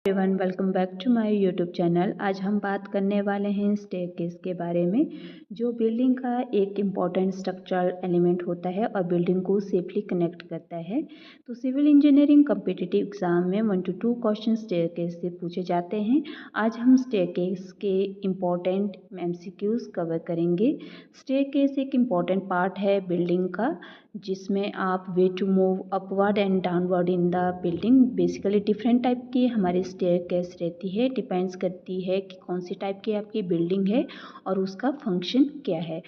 Everyone, welcome back to my YouTube channel. आज हम बात करने वाले हैं स्टेयरकेस के बारे में, जो बिल्डिंग का एक इम्पॉर्टेंट स्ट्रक्चरल एलिमेंट होता है और बिल्डिंग को सेफली कनेक्ट करता है। तो सिविल इंजीनियरिंग कम्पिटिटिव एग्जाम में 1 to 2 क्वेश्चन स्टेयरकेस से पूछे जाते हैं। आज हम स्टेयरकेस के इम्पॉर्टेंट MCQs कवर करेंगे। स्टेयरकेस एक इम्पॉर्टेंट पार्ट है बिल्डिंग का, जिसमें आप way to move upward and downward in the building. Basically different type की हमारी स्टेयरकेस रहती है, डिपेंड्स करती है कि कौन सी टाइप की आपकी बिल्डिंग है और उसका फंक्शन क्या है।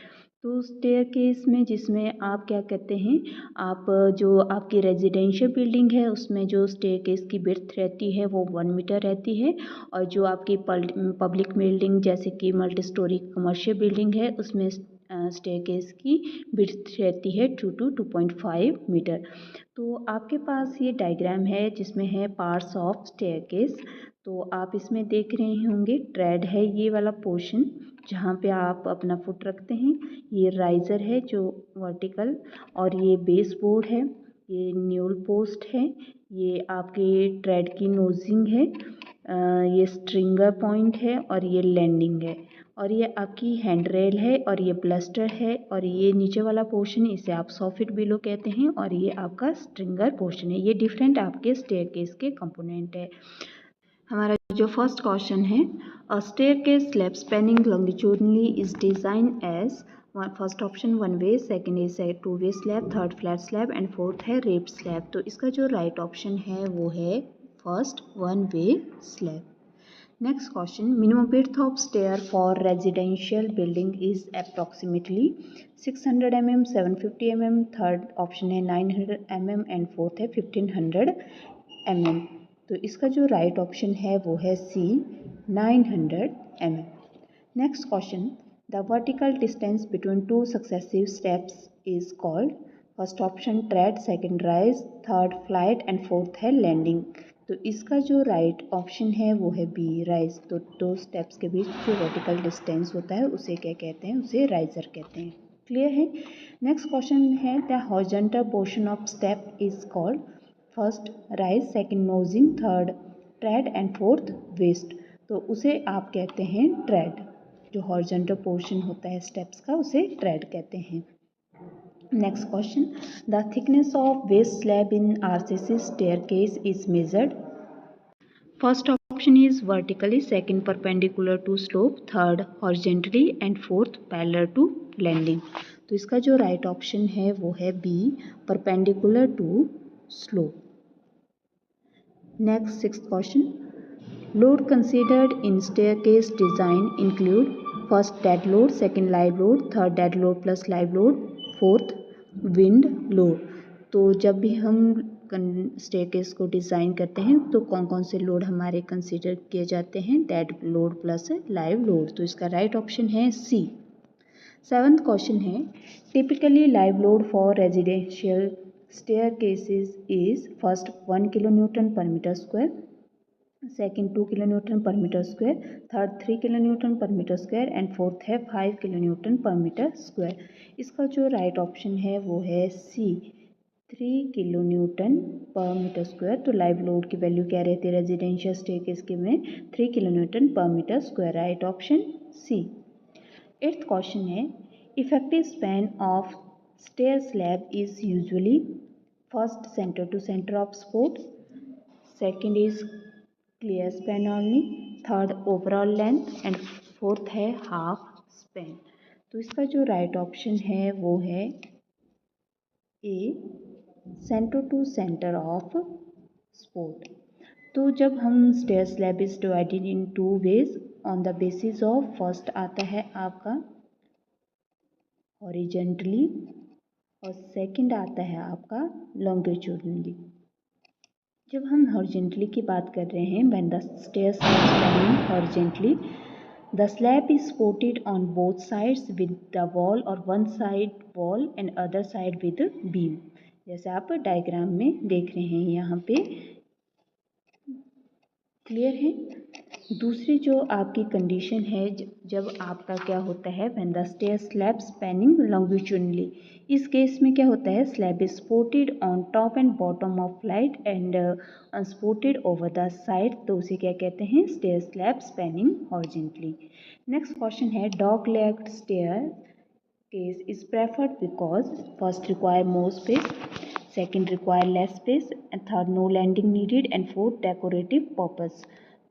तो स्टेयरकेस में जिसमें आप क्या कहते हैं, आप जो आपकी रेजिडेंशियल बिल्डिंग है उसमें जो स्टेयरकेस की विड्थ रहती है वो 1 मीटर रहती है, और जो आपकी पब्लिक बिल्डिंग जैसे कि मल्टी स्टोरी कमर्शियल बिल्डिंग है उसमें स्टेयरकेस की विड्थ रहती है 2 to 2.5 मीटर। तो आपके पास ये डायग्राम है जिसमें है पार्ट्स ऑफ स्टेयरकेस। तो आप इसमें देख रहे होंगे ट्रेड है ये वाला पोर्शन जहाँ पे आप अपना फुट रखते हैं, ये राइज़र है जो वर्टिकल, और ये बेस बोर्ड है, ये न्यूल पोस्ट है, ये आपके ट्रेड की नोजिंग है, ये स्ट्रिंगर पॉइंट है, और ये लैंडिंग है, और ये आपकी हैंड रेल है, और ये ब्लस्टर है, और ये नीचे वाला पोर्शन इसे आप सॉफिट बिलो कहते हैं, और ये आपका स्ट्रिंगर पोर्शन है। ये डिफरेंट आपके स्टेयरकेस के कंपोनेंट है। हमारा जो फर्स्ट क्वेश्चन है, a staircase slab spanning longitudinally is design as, first option 1 way, second is 2 way slab, third flat slab and fourth है रेप्ड स्लैब। तो इसका जो राइट ऑप्शन है वो है first 1 way slab. Next question, minimum width of stair for residential building is approximately 600 mm, 750 mm, third option है 900 mm and fourth है 1500 mm। तो इसका जो right option है वो है C 900 mm। Next question, the vertical distance between two successive steps is called, first option tread, second rise, third flight and fourth है landing। तो इसका जो राइट ऑप्शन है वो है बी राइज। तो दो स्टेप्स के बीच जो वर्टिकल डिस्टेंस होता है उसे क्या कहते हैं, उसे राइजर कहते हैं। क्लियर है। नेक्स्ट क्वेश्चन है, the horizontal portion of step is called, first rise, second nosing, third tread and fourth waist. तो उसे आप कहते हैं ट्रेड। जो हॉरिजॉन्टल पोर्शन होता है स्टेप्स का उसे ट्रेड कहते हैं। Next question, the thickness of base slab in RCC staircase is measured. First option is vertically, second perpendicular to slope, third horizontally and fourth parallel to landing। तो इसका जो right option है वो है B, perpendicular to slope. Next sixth question, load considered in staircase design include, first dead load, second live load, third dead load plus live load, fourth wind load. तो जब भी हम स्टेयरकेस को design करते हैं तो कौन कौन से लोड हमारे कंसीडर किए जाते हैं, dead load plus live load. तो इसका राइट ऑप्शन है सी। सेवंथ क्वेश्चन है, typically live load for residential staircases is, first 1 kilo newton पर metre square, second 2 kilo newton पर metre square, third 3 kilo newton पर मीटर स्क्वायर एंड फोर्थ है 5 kilo newton पर metre square. इसका जो right option है वो है सी, 3 किलो न्यूटन पर मीटर स्क्वायर। तो लाइव लोड की वैल्यू क्या रहती है रेजिडेंशियल स्टेयरकेस के में, 3 किलो न्यूटन पर metre square. Right option C. Eighth question है, effective span of stair slab is usually, first centre to centre of support, second is clear span only, third overall length and fourth है half span. तो इसका जो right option है वो है A, centre to centre of support. तो जब हम stair slab is divided in 2 ways on the basis of, first आता है आपका हॉरिजेंटली और सेकंड आता है आपका लॉन्गिट्यूडनली। जब हम हॉरिजेंटली की बात कर रहे हैं, when the stairs are spanning horizontally, the slab is supported on both sides with the wall, और one side wall and other side with beam. जैसे आप डायग्राम में देख रहे हैं यहाँ पे। क्लियर है। दूसरी जो आपकी कंडीशन है, जब आपका क्या होता है, when the stair slab spanning longitudinally, इस केस में क्या होता है, slab is supported on top and bottom of flight and unsupported over the side, तो उसे क्या कहते हैं, stair slab spanning horizontally. Next question है, dog legged stair case is preferred because first require more space, second require less space, and third no landing needed, and fourth decorative purpose।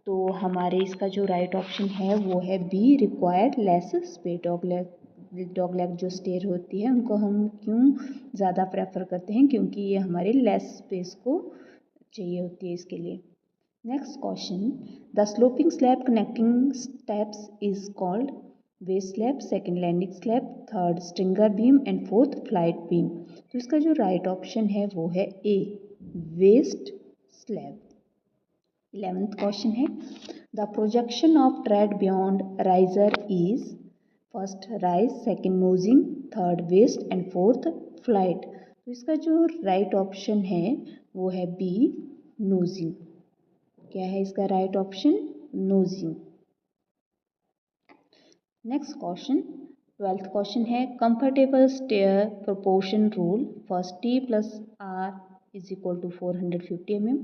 तो हमारे इसका जो राइट ऑप्शन है वो है B, require less space. Dog leg जो stair होती है उनको हम क्यों ज़्यादा प्रेफर करते हैं, क्योंकि ये हमारे लेस स्पेस को चाहिए होती है इसके लिए। Next question, the sloping slab connecting steps is called waist slab, second landing slab, third stringer beam and fourth flight beam. तो इसका जो राइट ऑप्शन है वो है A, waist slab. 11th question है, the projection of tread beyond riser is first rise, second nosing, third waist and fourth flight. तो इसका जो राइट ऑप्शन है वो है बी, नोजिंग। क्या है इसका right option, nosing. Next question, 12th question है, comfortable stair proportion rule, first T plus R is equal to 450 mm,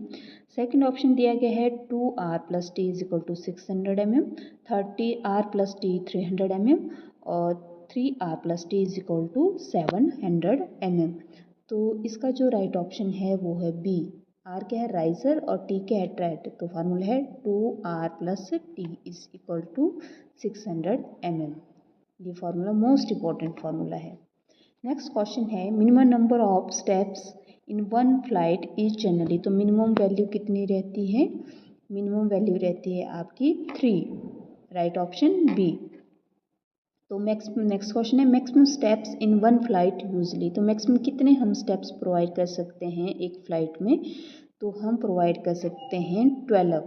second option दिया गया है 2r plus T is equal to 600 mm, third T R plus T 300 mm और 3r plus T is equal to 700 mm। तो इसका जो right option है वो है बी, आर क्या है, राइजर, और टी क्या है, ट्रेड। तो फार्मूला है 2r plus T is equal to 600 mm। ये फार्मूला मोस्ट इम्पॉर्टेंट फार्मूला है। नेक्स्ट क्वेश्चन है, minimum number of steps in one flight is generally. तो मिनिमम वैल्यू कितनी रहती है, मिनिमम वैल्यू रहती है आपकी 3, राइट ऑप्शन बी। तो नेक्स्ट क्वेश्चन है, maximum steps in one flight usually. तो मैक्सिमम कितने हम स्टेप्स प्रोवाइड कर सकते हैं एक फ्लाइट में, तो हम प्रोवाइड कर सकते हैं 12।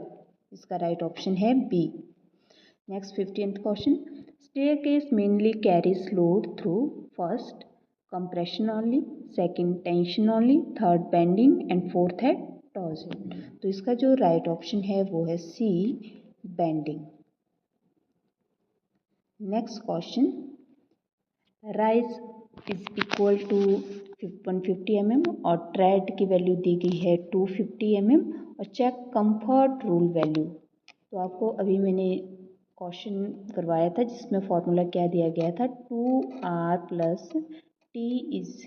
इसका राइट ऑप्शन है B. Next 15th question, staircase mainly carries load through first compression only, second tension only, third bending and fourth है टॉर्जन। तो इसका जो राइट ऑप्शन है वो है C, bending. Next question, rise is equal to 150 mm और tread की value दी गई है 250 mm और चेक कंफर्ट रूल वैल्यू। तो आपको अभी मैंने क्वेश्चन करवाया था जिसमें फॉर्मूला क्या दिया गया था, 2r प्लस टी इज,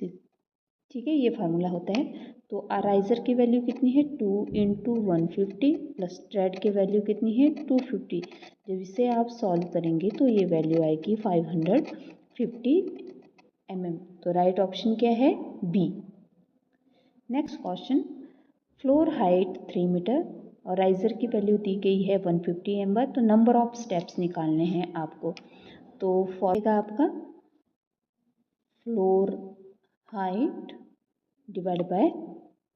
ठीक है, ये फार्मूला होता है। तो राइजर की वैल्यू कितनी है, 2 इंटू 150 प्लस ट्रेड की वैल्यू कितनी है 250। जब इसे आप सॉल्व करेंगे तो ये वैल्यू आएगी 550 mm। तो राइट ऑप्शन क्या है, B. Next question, floor height 3 meter और राइजर की वैल्यू दी गई है 150 mm। तो नंबर ऑफ स्टेप्स निकालने हैं आपको। तो फॉर्मूला आपका floor height divide by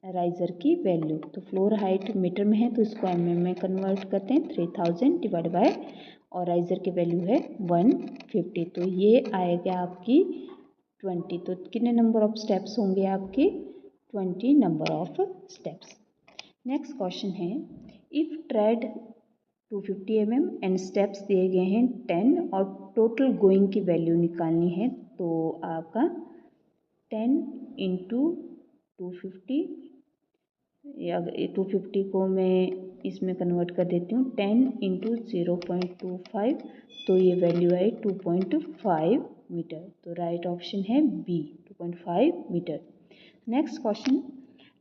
riser की वैल्यू। तो फ्लोर हाइट मीटर में है तो इसको mm में कन्वर्ट करते हैं, 3000 डिवाइड बाय, और राइजर की वैल्यू है 150। तो ये आएगा आपकी 20। तो कितने नंबर ऑफ स्टेप्स होंगे आपके, 20 number of steps. Next question है, if tread 250 mm and steps दिए गए हैं 10 और टोटल गोइंग की वैल्यू निकालनी है, तो आपका 10 इंटू 250, या 250 को मैं इसमें कन्वर्ट कर देती हूँ, 10 इंटू 0.25, तो ये वैल्यू आई 2.5 मीटर। तो राइट ऑप्शन है B, 2.5 meter. Next question,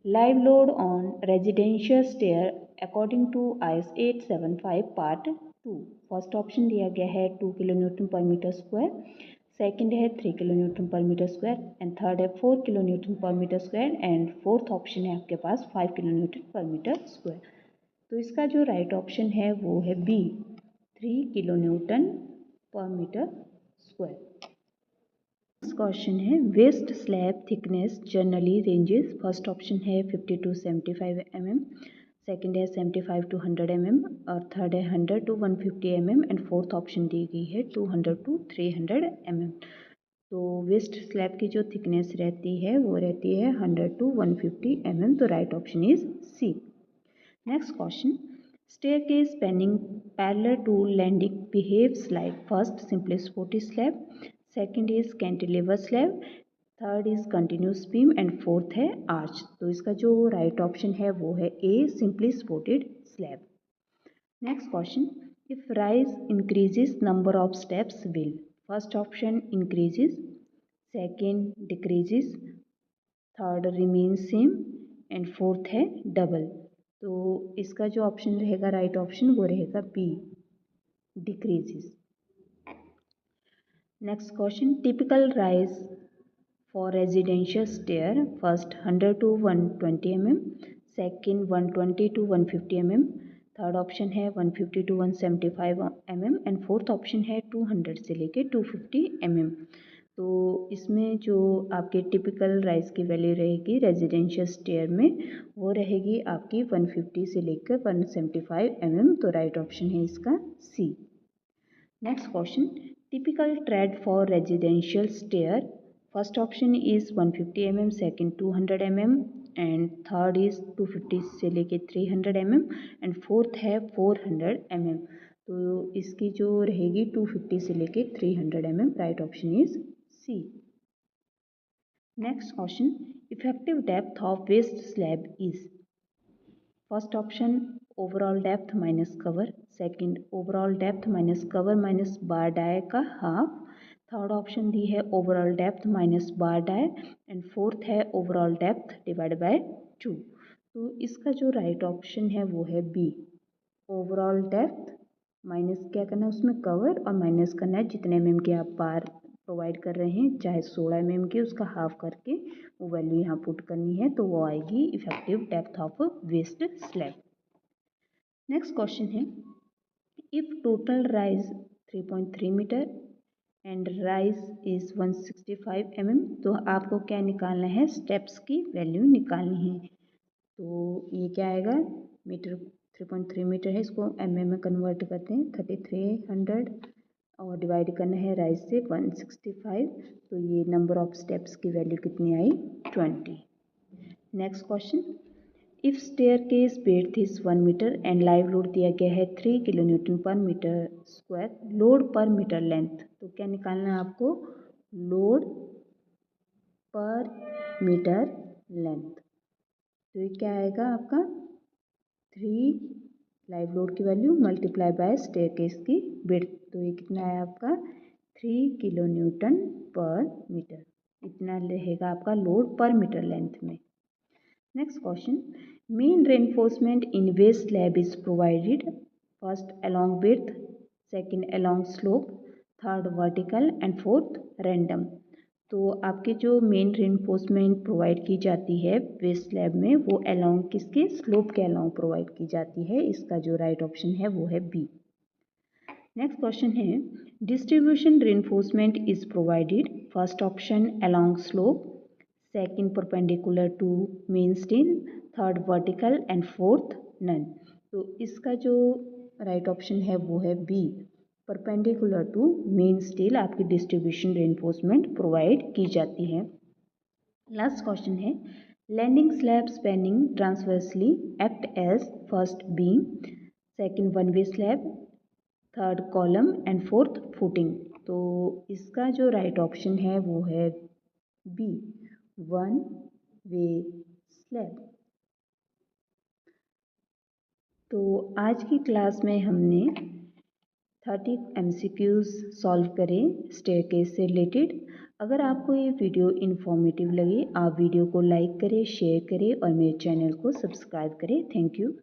live load on residential stair according to IS 875 part 2। First option दिया गया है 2 किलो न्यूटन पर मीटर स्क्वायर, सेकंड है 3 किलो न्यूटन पर मीटर स्क्वायर एंड थर्ड है 4 किलो न्यूटन पर metre square and fourth option है आपके पास 5 किलो न्यूटन पर मीटर स्क्वायर। तो इसका जो राइट ऑप्शन है वो है बी, 3 किलो न्यूटन पर मीटर स्क्वायर। नेक्स्ट क्वेश्चन है, waste slab thickness generally ranges. First option है 50 to 75 mm, सेकंड है 75 to 100 mm और थर्ड है 100 to 150 mm and fourth option दी गई है 200 to 300 mm। तो वेस्ट स्लैब की जो थिकनेस रहती है वो रहती है 100 to 150 mm। तो right option is C. Next question, Staircase spanning parallel to landing behaves like first simply supported slab, second is cantilever slab, third is continuous beam and fourth है arch. तो इसका जो राइट ऑप्शन है वो है A simply supported slab. Next question, if rise increases number of steps will, first option increases, second decreases, third remain same and fourth है double. तो इसका जो ऑप्शन रहेगा राइट ऑप्शन वो रहेगा B decreases. Next question, typical rise for residential stair, first 100 to 120 mm, second 120 to 150 mm, third option है 150 to 175 mm and fourth option है 200 से लेके 250 mm। तो इसमें जो आपके टिपिकल राइज की वैल्यू रहेगी रेजिडेंशियल स्टेयर में वो रहेगी आपकी 150 से लेकर 175 mm। तो राइट ऑप्शन है इसका C. Next question, typical tread for residential stair, first option is 150 mm, second 200 mm and third is 250 से लेके 300 mm एंड फोर्थ है 400 mm। तो इसकी जो रहेगी 250 से लेके 300 mm, right option is C. Next question, effective depth of waist slab is, first option overall depth minus cover, second overall depth minus cover minus bar dia का half, third option दी है overall depth minus bar dia and fourth है overall depth divide by 2। तो इसका जो right option है वो है बी ओवरऑल डेप्थ माइनस क्या करना है उसमें कवर और माइनस करना है जितने mm की आप बार प्रोवाइड कर रहे हैं, चाहे 16 mm की उसका हाफ करके वो वैल्यू यहाँ पुट करनी है तो वो आएगी effective depth of waist slab. Next question है, if total rise 3.3 metre and rise is 165 mm, तो आपको क्या निकालना है, स्टेप्स की वैल्यू निकालनी है। तो ये क्या आएगा, मीटर 3.3 मीटर है, इसको mm में कन्वर्ट करते हैं 3300 और डिवाइड करना है राइज से 165, तो ये नंबर ऑफ स्टेप्स की वैल्यू कितनी आई 20। Next question, if staircase breadth is 1 metre and live load दिया गया है 3 किलो न्यूटन पर metre square, load per metre length, तो क्या निकालना है आपको, लोड पर मीटर लेंथ। तो ये क्या आएगा आपका 3 लाइव लोड की वैल्यू मल्टीप्लाई बाय स्टेयरकेस की बेड्थ, तो ये कितना है आपका 3 किलो न्यूटन पर मीटर, इतना रहेगा आपका लोड पर मीटर लेंथ में। Next question, main reinforcement in base slab is provided first along width, second along slope, third vertical and fourth random। तो आपके जो मेन रेनफोर्समेंट प्रोवाइड की जाती है बेस स्लैब में वो अलोंग किसके, स्लोप के अलोंग प्रोवाइड की जाती है, इसका जो राइट ऑप्शन है वो है बी। नेक्स्ट क्वेश्चन है, distribution reinforcement is provided, first option along slope, second perpendicular to main steel, third vertical and fourth none। तो इसका जो राइट ऑप्शन है वो है B perpendicular to main steel आपकी डिस्ट्रीब्यूशन रेनफोर्समेंट प्रोवाइड की जाती है। लास्ट क्वेश्चन है, landing slab spanning transversely act as first beam, second one way slab, third column and fourth footing. तो इसका जो राइट ऑप्शन है वो है बी वन वे स्लैब। तो आज की क्लास में हमने 30 MCQs सॉल्व करें स्टेयरकेस से रिलेटेड। अगर आपको ये वीडियो इन्फॉर्मेटिव लगे आप वीडियो को लाइक करें, शेयर करें और मेरे चैनल को सब्सक्राइब करें। Thank you.